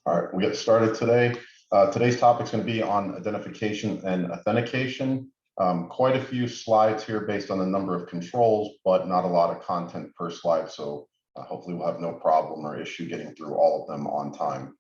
All right, we get started today. Today's topic is going to be on identification and authentication. Quite a few slides here based on the number of controls, but not a lot of content per slide. So hopefully we'll have no problem or issue getting through all of them on time.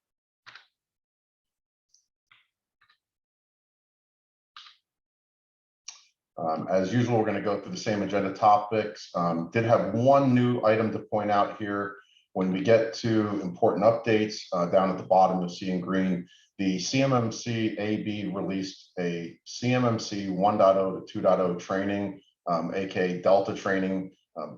As usual, we're going to go through the same agenda topics. Did have one new item to point out here. When we get to important updates, down at the bottom, you'll see in green, the CMMC AB released a CMMC 1.0 to 2.0 training, aka Delta training.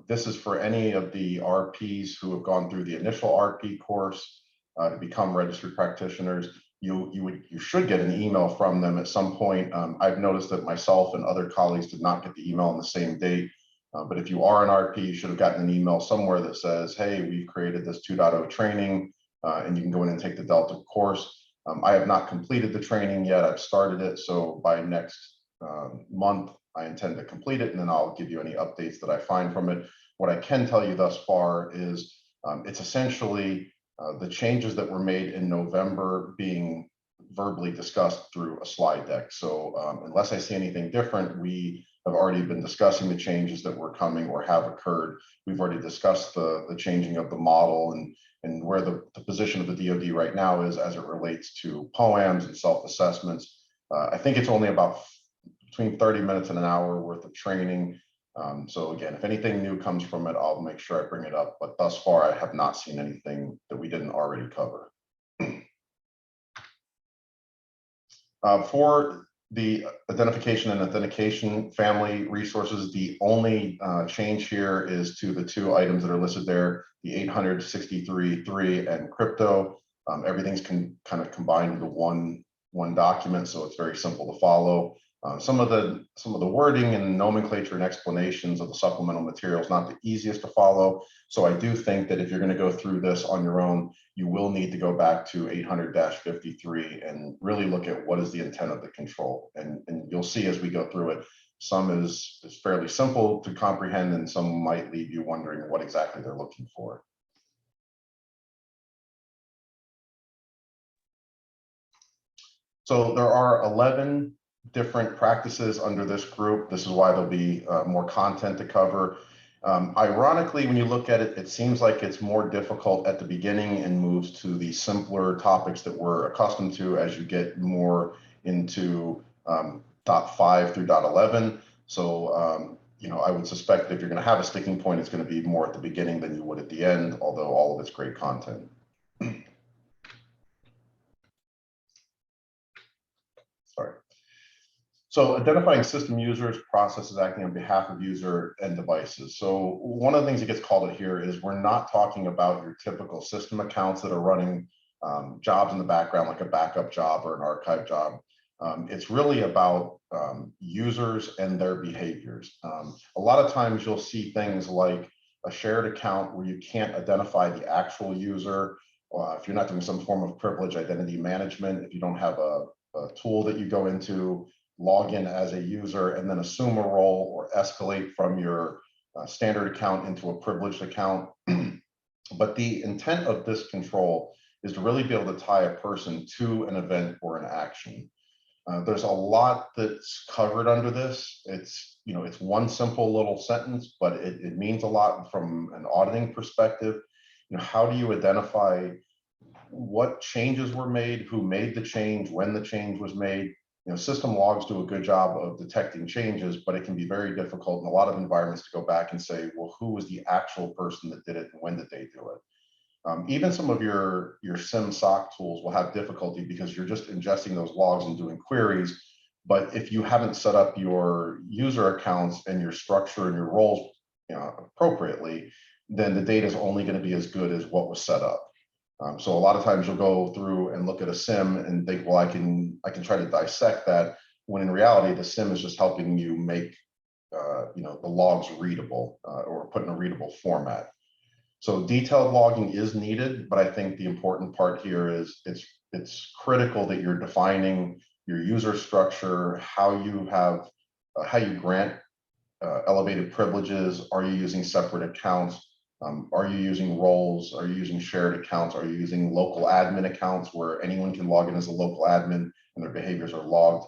This is for any of the RPs who have gone through the initial RP course to become registered practitioners. You should get an email from them at some point. I've noticed that myself and other colleagues did not get the email on the same date. But if you are an RP, you should have gotten an email somewhere that says, hey, we've created this 2.0 training and you can go in and take the Delta course. I have not completed the training yet. I've started it. So by next month, I intend to complete it, and then I'll give you any updates that I find from it. What I can tell you thus far is it's essentially the changes that were made in November being verbally discussed through a slide deck. So unless I see anything different, we have already been discussing the changes that were coming or have occurred. We've already discussed the changing of the model and where the position of the DoD right now is as it relates to POAMs and self-assessments. I think it's only about between 30 minutes and an hour worth of training. So again, if anything new comes from it, I'll make sure I bring it up. But thus far, I have not seen anything that we didn't already cover. For the identification and authentication family resources, the only change here is to the two items that are listed there, the 863.3 and crypto. Everything's kind of combined into one document, so it's very simple to follow. Some of the wording and nomenclature and explanations of the supplemental material is not the easiest to follow. So I do think that if you're going to go through this on your own, you will need to go back to 800-53 and really look at what is the intent of the control. And you'll see as we go through it, some is fairly simple to comprehend, and some might leave you wondering what exactly they're looking for. So there are 11 different practices under this group. This is why there'll be more content to cover. Ironically, when you look at it, it seems like it's more difficult at the beginning and moves to the simpler topics that we're accustomed to as you get more into .5 through .11. So, you know, I would suspect that if you're going to have a sticking point, it's going to be more at the beginning than you would at the end, although all of it's great content. Sorry. So identifying system users, processes acting on behalf of user and devices. So one of the things that gets called out here is we're not talking about your typical system accounts that are running jobs in the background, like a backup job or an archive job. It's really about users and their behaviors. A lot of times you'll see things like a shared account where you can't identify the actual user, if you're not doing some form of privilege identity management, if you don't have a tool that you go into, log in as a user, and then assume a role or escalate from your standard account into a privileged account. But the intent of this control is to really be able to tie a person to an event or an action. There's a lot that's covered under this. It's, you know, it's one simple little sentence, but it means a lot from an auditing perspective. You know, how do you identify what changes were made, who made the change, when the change was made? You know, system logs do a good job of detecting changes, but it can be very difficult in a lot of environments to go back and say, well, who was the actual person that did it and when did they do it? Even some of your SIM SOC tools will have difficulty because you're just ingesting those logs and doing queries. But if you haven't set up your user accounts and your structure and your roles, you know, appropriately, then the data is only going to be as good as what was set up. So a lot of times you'll go through and look at a SIM and think, well, I can try to dissect that, when in reality the SIM is just helping you make you know, the logs readable or put in a readable format. So detailed logging is needed, but I think the important part here is it's critical that you're defining your user structure, how you grant elevated privileges. Are you using separate accounts? Are you using roles? Are you using shared accounts? Are you using local admin accounts where anyone can log in as a local admin and their behaviors are logged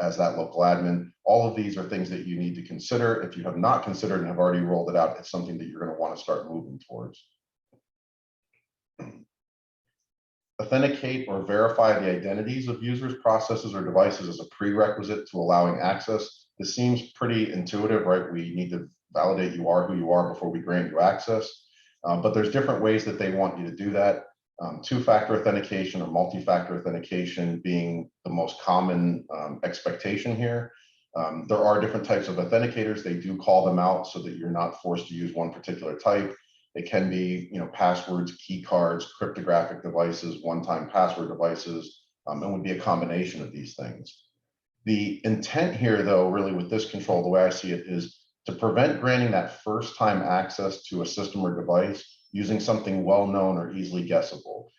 as that local admin? All of these are things that you need to consider. If you have not considered and have already rolled it out, it's something that you're going to want to start moving towards. Authenticate or verify the identities of users, processes, or devices as a prerequisite to allowing access. This seems pretty intuitive, right? We need to validate you are who you are before we grant you access. But there's different ways that they want you to do that. Two-factor authentication or multi-factor authentication being the most common expectation here. There are different types of authenticators. They do call them out so that you're not forced to use one particular type. It can be, passwords, key cards, cryptographic devices, one-time password devices, and would be a combination of these things. The intent here, though, really with this control, the way I see it, is to prevent granting that first-time access to a system or device using something well-known or easily guessable.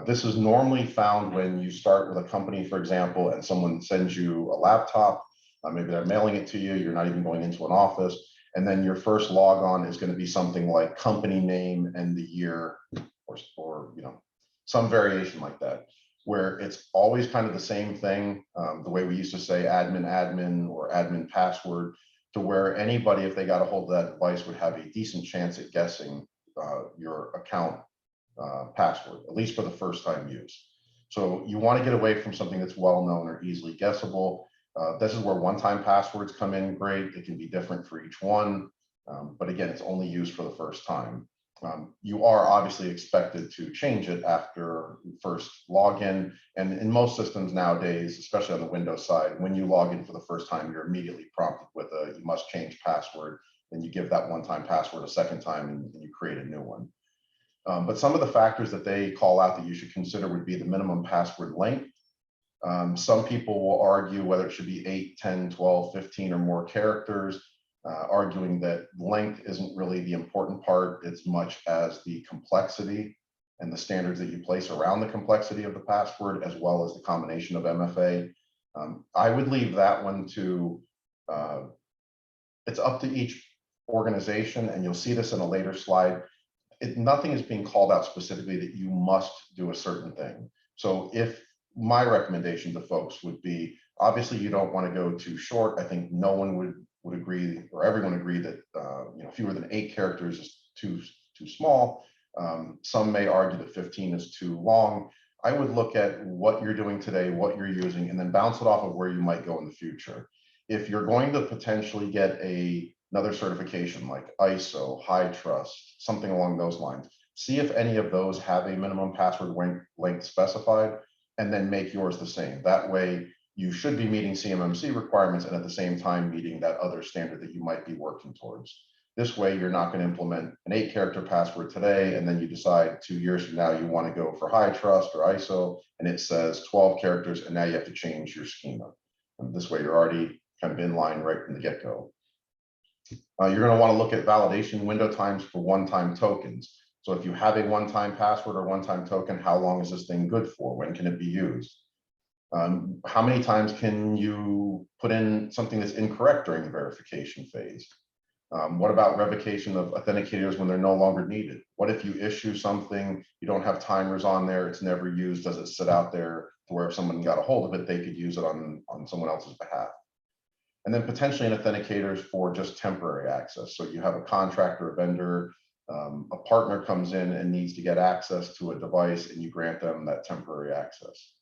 This is normally found when you start with a company, for example, and someone sends you a laptop. Maybe they're mailing it to you. You're not even going into an office. And then your first log on is going to be something like company name and the year, or some variation like that, where it's always kind of the same thing. The way we used to say admin or admin password, to where anybody, if they got a hold of that device, would have a decent chance at guessing your account password, at least for the first time use. So you want to get away from something that's well known or easily guessable. This is where one-time passwords come in great. It can be different for each one, but again, it's only used for the first time. You are obviously expected to change it after first login, and in most systems nowadays, especially on the Windows side, when you log in for the first time, you're immediately prompted with a "you must change password." Then you give that one-time password a second time, and you create a new one. But some of the factors that they call out that you should consider would be the minimum password length. Some people will argue whether it should be 8, 10, 12, 15 or more characters, arguing that length isn't really the important part as much as the complexity and the standards that you place around the complexity of the password, as well as the combination of MFA. I would leave that one to, it's up to each organization, and you'll see this in a later slide. Nothing is being called out specifically that you must do a certain thing. So if my recommendation to folks would be, obviously you don't want to go too short. I think no one would agree, or everyone agree that fewer than 8 characters is too small. Some may argue that 15 is too long. I would look at what you're doing today, what you're using, and then bounce it off of where you might go in the future. If you're going to potentially get another certification like ISO, high trust, something along those lines, see if any of those have a minimum password length specified, and then make yours the same. That way, you should be meeting CMMC requirements and at the same time meeting that other standard that you might be working towards. This way, you're not going to implement an 8-character password today, and then you decide 2 years from now you want to go for high trust or ISO, and it says 12 characters, and now you have to change your schema. And this way, you're already kind of in line right from the get-go. You're going to want to look at validation window times for one-time tokens. So if you have a one-time password or one-time token, how long is this thing good for? When can it be used? How many times can you put in something that's incorrect during the verification phase? What about revocation of authenticators when they're no longer needed? What if you issue something, you don't have timers on there, it's never used, does it sit out there to where if someone got a hold of it, they could use it on someone else's behalf? And then potentially an authenticators for just temporary access. So you have a contractor, a vendor, a partner comes in and needs to get access to a device, and you grant them that temporary access.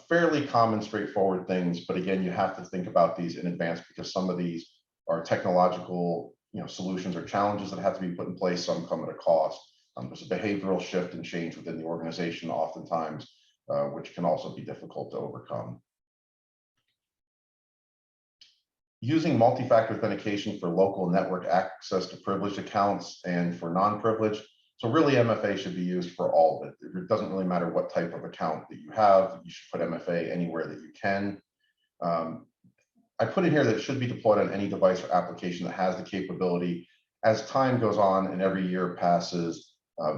Fairly common, straightforward things, but again, you have to think about these in advance because some of these are technological solutions or challenges that have to be put in place. Some come at a cost. There's a behavioral shift and change within the organization oftentimes, which can also be difficult to overcome. Using multi-factor authentication for local network access to privileged accounts and for non-privileged. So really MFA should be used for all of it. It doesn't really matter what type of account that you have. You should put MFA anywhere that you can. I put in here that it should be deployed on any device or application that has the capability. As time goes on and every year passes,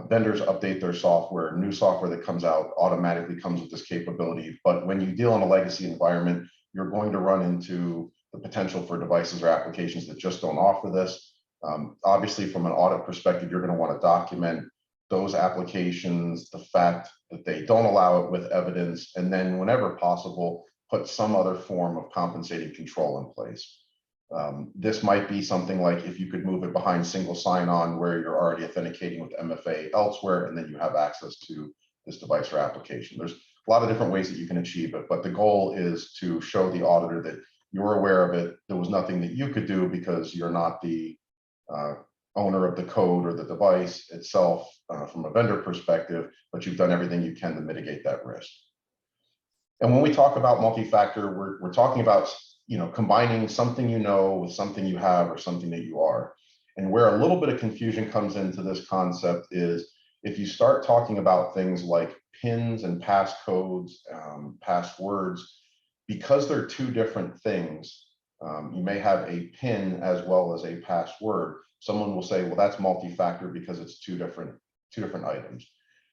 vendors update their software. New software that comes out automatically comes with this capability. But when you deal in a legacy environment, you're going to run into the potential for devices or applications that just don't offer this. Obviously, from an audit perspective, you're going to want to document those applications, the fact that they don't allow it with evidence, and then whenever possible, put some other form of compensating control in place. This might be something like if you could move it behind single sign-on where you're already authenticating with MFA elsewhere, and then you have access to this device or application. There's a lot of different ways that you can achieve it, but the goal is to show the auditor that you're aware of it. There was nothing that you could do because you're not the owner of the code or the device itself from a vendor perspective, but you've done everything you can to mitigate that risk. And when we talk about multi-factor, we're talking about combining something you know with something you have or something that you are. And where a little bit of confusion comes into this concept is if you start talking about things like PINs and passcodes, passwords, because they're two different things, you may have a PIN as well as a password. Someone will say, well, that's multi-factor because it's two different items.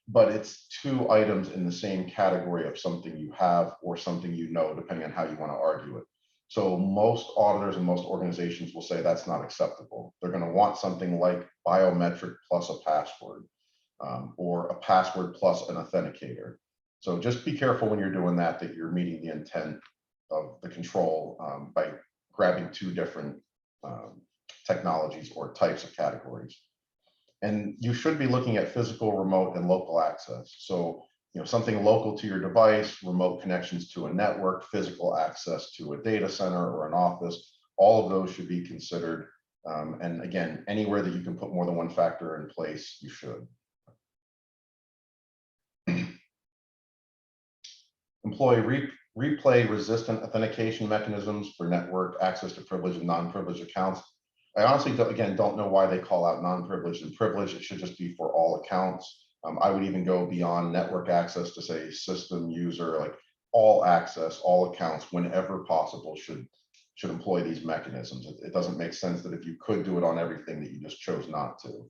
But it's two items in the same category of something you have or something you know, depending on how you want to argue it. So most auditors and most organizations will say that's not acceptable. They're going to want something like biometric plus a password, or a password plus an authenticator. So just be careful when you're doing that you're meeting the intent of the control by grabbing two different technologies or types of categories. And you should be looking at physical, remote, and local access. So, something local to your device, remote connections to a network, physical access to a data center or an office, all of those should be considered. And again, anywhere that you can put more than one factor in place, you should. Employee replay resistant authentication mechanisms for network access to privileged and non-privileged accounts. I honestly, don't know why they call out non-privileged and privileged. It should just be for all accounts. I would even go beyond network access to say system user, like all access, all accounts, whenever possible, should employ these mechanisms. It doesn't make sense that if you could do it on everything that you just chose not to.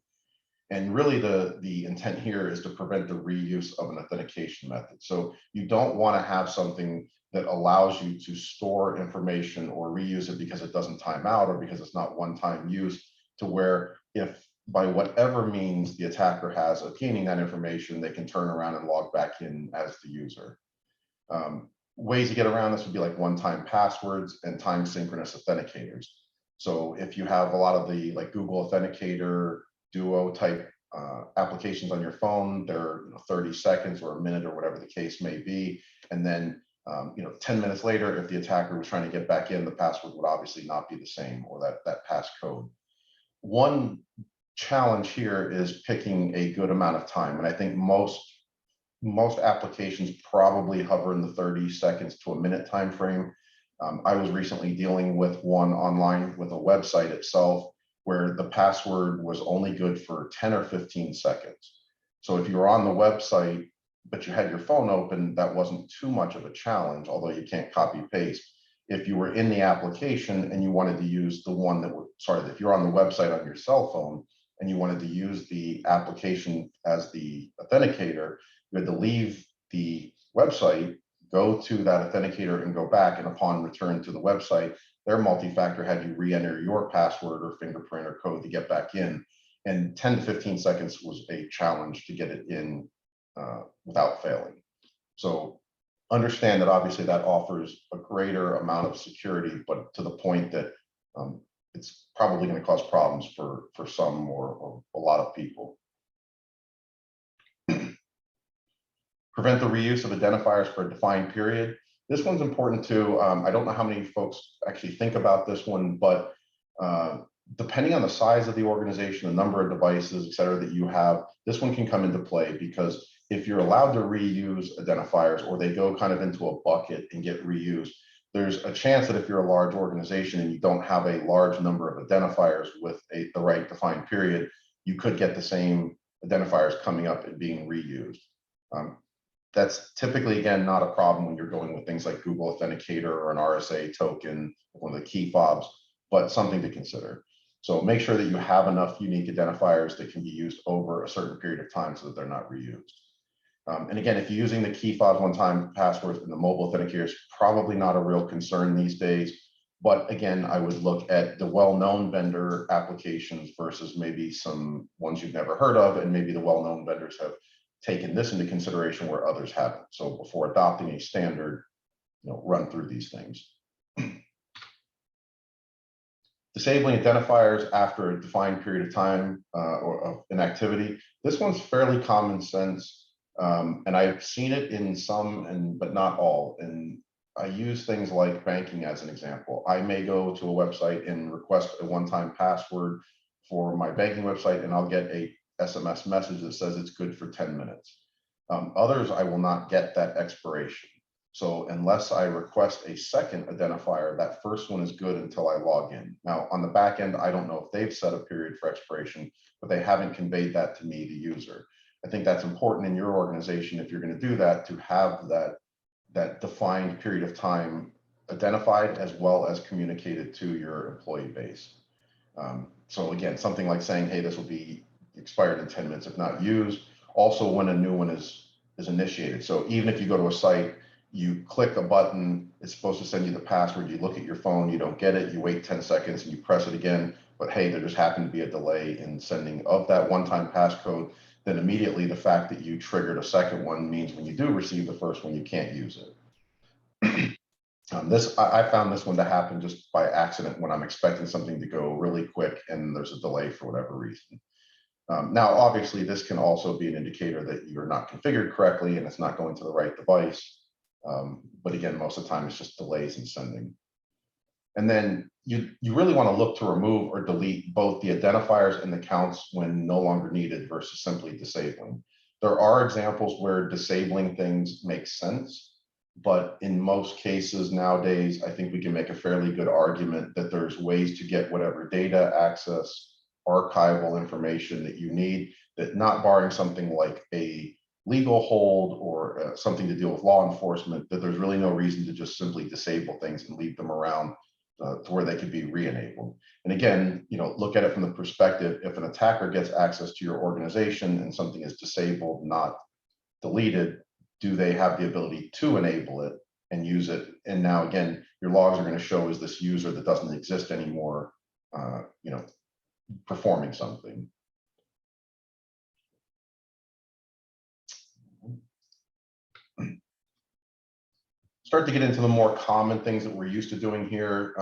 And really the intent here is to prevent the reuse of an authentication method. So you don't want to have something that allows you to store information or reuse it because it doesn't time out or because it's not one-time use, to where if by whatever means the attacker has obtaining that information, they can turn around and log back in as the user. Ways to get around this would be like one-time passwords and time synchronous authenticators. So if you have a lot of the like Google Authenticator, Duo type applications on your phone, they're 30 seconds or a minute or whatever the case may be. And then 10 minutes later, if the attacker was trying to get back in, the password would obviously not be the same, or that passcode. One challenge here is picking a good amount of time. And I think most applications probably hover in the 30 seconds to a minute time frame. I was recently dealing with one online with a website itself where the password was only good for 10 or 15 seconds. So if you were on the website, but you had your phone open, that wasn't too much of a challenge, although you can't copy paste. If you were in the application and you wanted to use the one that if you're on the website on your cell phone and you wanted to use the application as the authenticator, you had to leave the website, go to that authenticator and go back, and upon return to the website, their multi-factor had you re-enter your password or fingerprint or code to get back in. And 10 to 15 seconds was a challenge to get it in without failing. So understand that obviously that offers a greater amount of security, but to the point that it's probably going to cause problems for some or a lot of people. Prevent the reuse of identifiers for a defined period. This one's important too. I don't know how many folks actually think about this one, but depending on the size of the organization, the number of devices, et cetera, that you have, this one can come into play, because if you're allowed to reuse identifiers or they go kind of into a bucket and get reused, there's a chance that if you're a large organization and you don't have a large number of identifiers with the right defined period, you could get the same identifiers coming up and being reused. That's typically, again, not a problem when you're going with things like Google Authenticator or an RSA token, one of the key fobs, but something to consider. So make sure that you have enough unique identifiers that can be used over a certain period of time so that they're not reused. And again, if you're using the key fobs one-time passwords in the mobile authenticator, is probably not a real concern these days. But again, I would look at the well-known vendor applications versus maybe some ones you've never heard of, and maybe the well-known vendors have taken this into consideration where others haven't. So before adopting a standard, run through these things. Disabling identifiers after a defined period of time or of inactivity. This one's fairly common sense, and I've seen it in some, but not all. And I use things like banking as an example. I may go to a website and request a one-time password for my banking website, and I'll get a SMS message that says it's good for 10 minutes. Others, I will not get that expiration. So unless I request a second identifier, that first one is good until I log in. Now, on the back end, I don't know if they've set a period for expiration, but they haven't conveyed that to me, the user. I think that's important in your organization, if you're going to do that, to have that defined period of time identified as well as communicated to your employee base. So again, something like saying, hey, this will be expired in 10 minutes if not used. Also, when a new one is initiated. So even if you go to a site, you click a button, it's supposed to send you the password, you look at your phone, you don't get it, you wait 10 seconds and you press it again, but hey, there just happened to be a delay in sending of that one-time passcode, then immediately the fact that you triggered a second one means when you do receive the first one, you can't use it. I found this one to happen just by accident when I'm expecting something to go really quick and there's a delay for whatever reason. Now, obviously, this can also be an indicator that you're not configured correctly and it's not going to the right device. But again, most of the time it's just delays in sending. And then you really want to look to remove or delete both the identifiers and the counts when no longer needed versus simply disabling. There are examples where disabling things makes sense, but in most cases nowadays, I think we can make a fairly good argument that there's ways to get whatever data access, archival information that you need, that not barring something like a legal hold or something to deal with law enforcement, that there's really no reason to just simply disable things and leave them around to where they could be re-enabled. And again, look at it from the perspective, if an attacker gets access to your organization and something is disabled, not deleted, do they have the ability to enable it and use it? And now again, your logs are going to show is this user that doesn't exist anymore, performing something. Start to get into the more common things that we're used to doing here.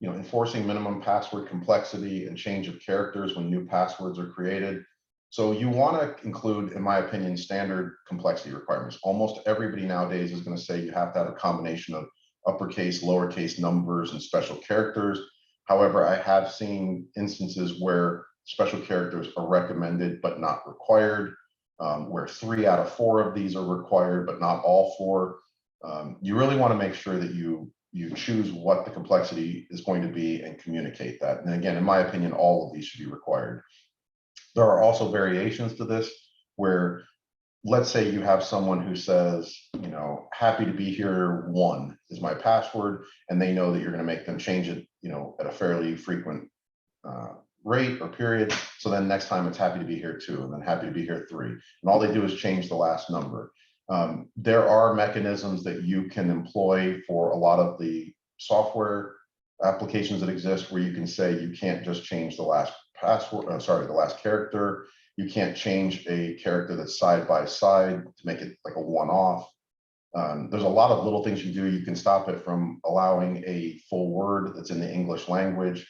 Enforcing minimum password complexity and change of characters when new passwords are created. So you want to include, in my opinion, standard complexity requirements. Almost everybody nowadays is going to say you have to have a combination of uppercase, lowercase numbers, and special characters. However, I have seen instances where special characters are recommended but not required, where 3 out of 4 of these are required but not all 4. You really want to make sure that you choose what the complexity is going to be and communicate that. And again, in my opinion, all of these should be required. There are also variations to this where, let's say you have someone who says, happy to be here 1 is my password, and they know that you're going to make them change it, at a fairly frequent rate or period. So then next time it's happy to be here 2, and then happy to be here 3. And all they do is change the last number. There are mechanisms that you can employ for a lot of the software applications that exist where you can say you can't just change the last password, the last character. You can't change a character that's side by side to make it like a one-off. There's a lot of little things you do. You can stop it from allowing a full word that's in the English language.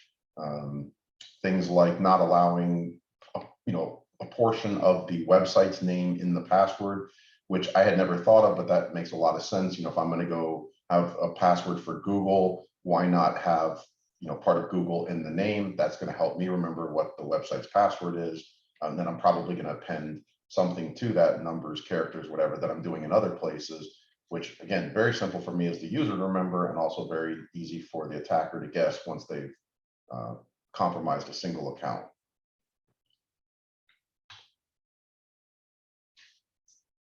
Things like not allowing, a portion of the website's name in the password, which I had never thought of, but that makes a lot of sense. If I'm going to go have a password for Google, why not have, part of Google in the name? That's going to help me remember what the website's password is. And then I'm probably going to append something to that, numbers, characters, whatever, that I'm doing in other places, which again, very simple for me as the user to remember, and also very easy for the attacker to guess once they've compromised a single account.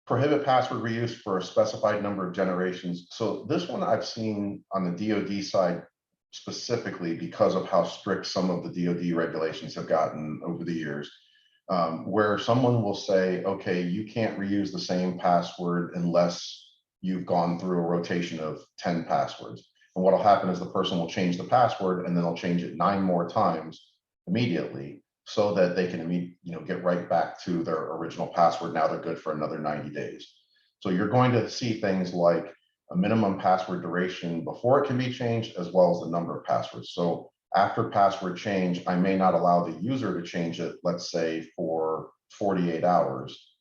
Prohibit password reuse for a specified number of generations. So this one I've seen on the DoD side specifically because of how strict some of the DoD regulations have gotten over the years, where someone will say, okay, you can't reuse the same password unless you've gone through a rotation of 10 passwords. And what'll happen is the person will change the password and then they'll change it 9 more times immediately so that they can get right back to their original password. Now they're good for another 90 days. So you're going to see things like a minimum password duration before it can be changed, as well as the number of passwords. So after password change, I may not allow the user to change it, let's say for 48 hours,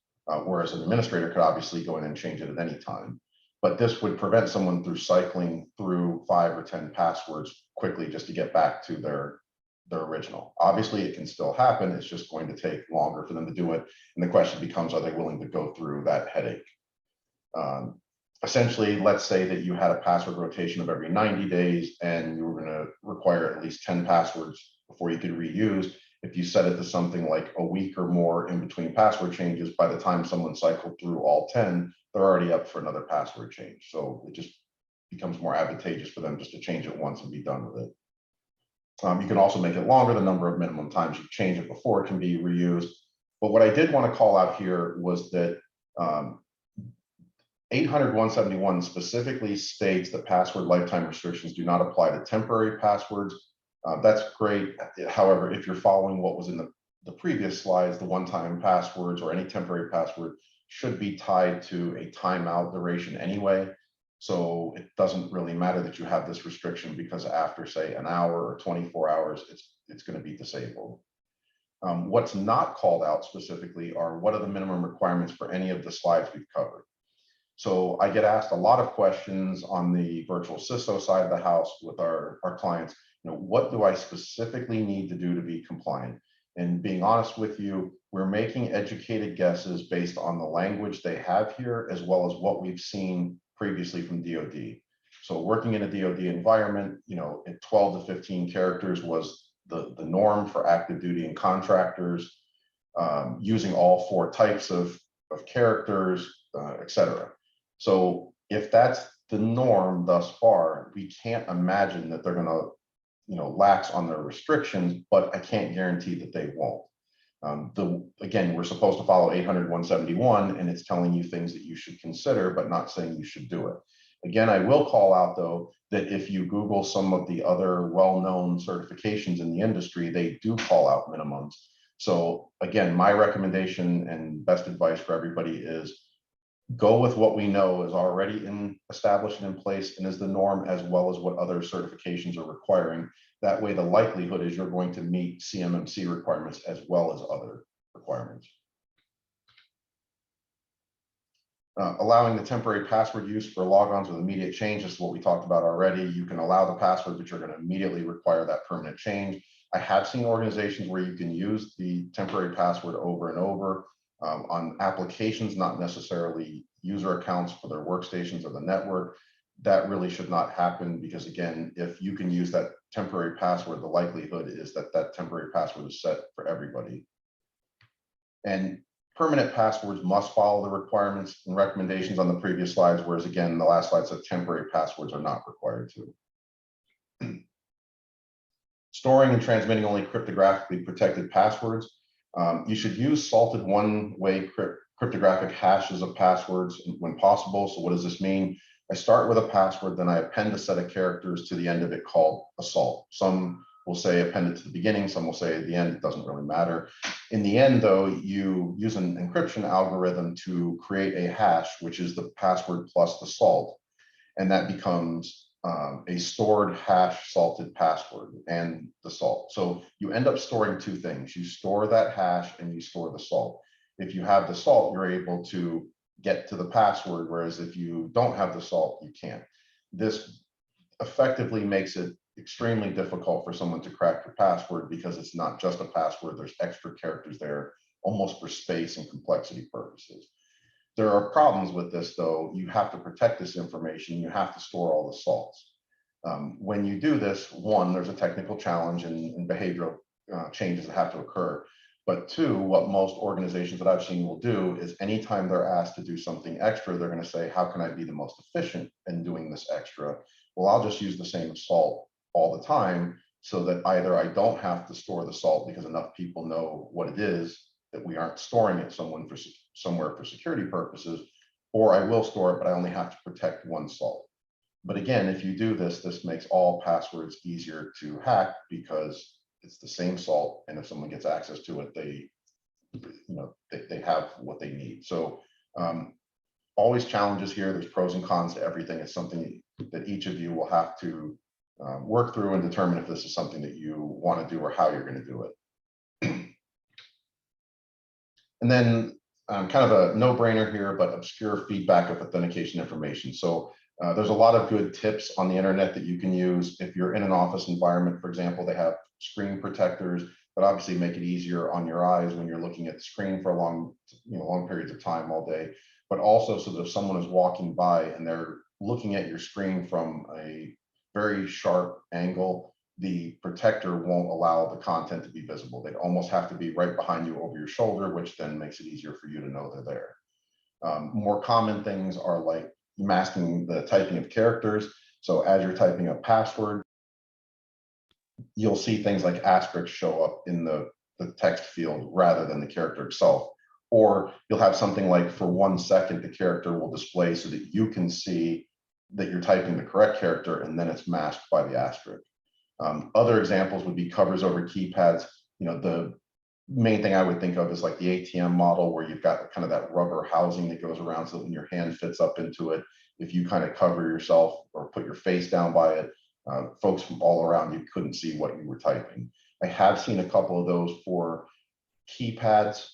whereas an administrator could obviously go in and change it at any time. But this would prevent someone through cycling through 5 or 10 passwords quickly just to get back to their original. Obviously, it can still happen. It's just going to take longer for them to do it. And the question becomes, are they willing to go through that headache? Essentially, let's say that you had a password rotation of every 90 days and you were going to require at least 10 passwords before you could reuse. If you set it to something like a week or more in between password changes, by the time someone cycled through all 10, they're already up for another password change. So it just becomes more advantageous for them just to change it once and be done with it. You can also make it longer. The number of minimum times you change it before it can be reused. But what I did want to call out here was that 800.171 specifically states that password lifetime restrictions do not apply to temporary passwords. That's great. However, if you're following what was in the previous slides, the one-time passwords or any temporary password should be tied to a timeout duration anyway. So it doesn't really matter that you have this restriction, because after, say, an hour or 24 hours, it's going to be disabled. What's not called out specifically are what are the minimum requirements for any of the slides we've covered. So I get asked a lot of questions on the virtual CISO side of the house with our clients. What do I specifically need to do to be compliant? And being honest with you, we're making educated guesses based on the language they have here, as well as what we've seen previously from DoD. So working in a DoD environment, at 12 to 15 characters was the norm for active duty and contractors, using all 4 types of characters, etc. So if that's the norm thus far, we can't imagine that they're going to, lax on their restrictions, but I can't guarantee that they won't. Again, we're supposed to follow 800.171, and it's telling you things that you should consider, but not saying you should do it. Again, I will call out, though, that if you Google some of the other well-known certifications in the industry, they do call out minimums. So again, my recommendation and best advice for everybody is go with what we know is already established and in place and is the norm, as well as what other certifications are requiring. That way, the likelihood is you're going to meet CMMC requirements as well as other requirements. Allowing the temporary password use for logons with immediate change is what we talked about already. You can allow the password, but you're going to immediately require that permanent change. I have seen organizations where you can use the temporary password over and over on applications, not necessarily user accounts for their workstations or the network. That really should not happen, because again, if you can use that temporary password, the likelihood is that that temporary password is set for everybody. And permanent passwords must follow the requirements and recommendations on the previous slides, whereas again, the last slide said temporary passwords are not required to. Storing and transmitting only cryptographically protected passwords. You should use salted one-way cryptographic hashes of passwords when possible. So what does this mean? I start with a password, then I append a set of characters to the end of it called a salt. Some will say append it to the beginning, some will say at the end. It doesn't really matter. In the end, though, you use an encryption algorithm to create a hash, which is the password plus the salt, and that becomes a stored hash salted password and the salt. So you end up storing 2 things. You store that hash and you store the salt. If you have the salt, you're able to get to the password, whereas if you don't have the salt, you can't. This effectively makes it extremely difficult for someone to crack your password, because it's not just a password, there's extra characters there, almost for space and complexity purposes. There are problems with this, though. You have to protect this information. You have to store all the salts. When you do this, 1, there's a technical challenge and behavioral changes that have to occur. But 2, what most organizations that I've seen will do is anytime they're asked to do something extra, they're going to say, how can I be the most efficient in doing this extra? Well, I'll just use the same salt all the time, so that either I don't have to store the salt because enough people know what it is that we aren't storing it somewhere for security purposes, or I will store it, but I only have to protect 1 salt. But again, if you do this, this makes all passwords easier to hack because it's the same salt, and if someone gets access to it, they have what they need. So always challenges here. There's pros and cons to everything. It's something that each of you will have to work through and determine if this is something that you want to do or how you're going to do it. And then kind of a no-brainer here, but obscure feedback of authentication information. So there's a lot of good tips on the internet that you can use. If you're in an office environment, for example, they have screen protectors that obviously make it easier on your eyes when you're looking at the screen for long periods of time all day, but also so that if someone is walking by and they're looking at your screen from a very sharp angle, the protector won't allow the content to be visible. They'd almost have to be right behind you over your shoulder, which then makes it easier for you to know they're there. More common things are like masking the typing of characters. So as you're typing a password, you'll see things like asterisks show up in the text field rather than the character itself. Or you'll have something like, for 1 second, the character will display so that you can see that you're typing the correct character, and then it's masked by the asterisk. Other examples would be covers over keypads. The main thing I would think of is like the ATM model, where you've got kind of that rubber housing that goes around so that when your hand fits up into it, if you kind of cover yourself or put your face down by it, folks from all around you couldn't see what you were typing. I have seen a couple of those for keypads.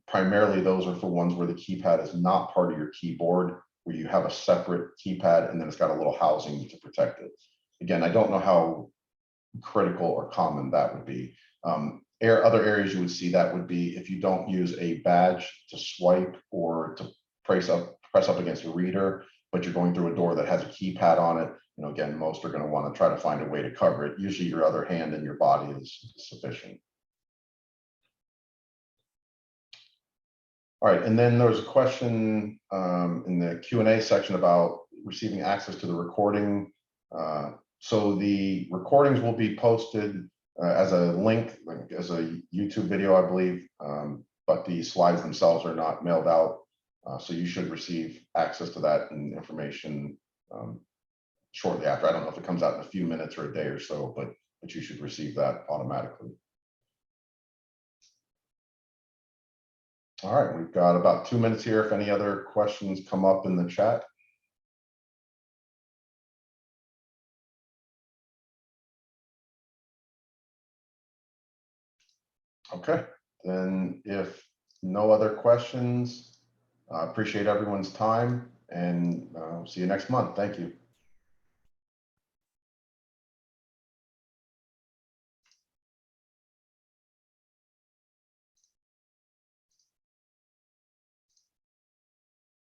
Primarily those are for ones where the keypad is not part of your keyboard, where you have a separate keypad and then it's got a little housing to protect it. Again, I don't know how critical or common that would be. Other areas you would see that would be if you don't use a badge to swipe or to press up against a reader, but you're going through a door that has a keypad on it. Again, most are going to want to try to find a way to cover it. Usually your other hand and your body is sufficient. All right, and then there was a question in the Q&A section about receiving access to the recording. So the recordings will be posted as a link, as a YouTube video, I believe, but the slides themselves are not mailed out. So you should receive access to that and information shortly after. I don't know if it comes out in a few minutes or a day or so, but you should receive that automatically. All right, we've got about 2 minutes here. If any other questions come up in the chat. Okay, then if no other questions, I appreciate everyone's time, and see you next month. Thank you.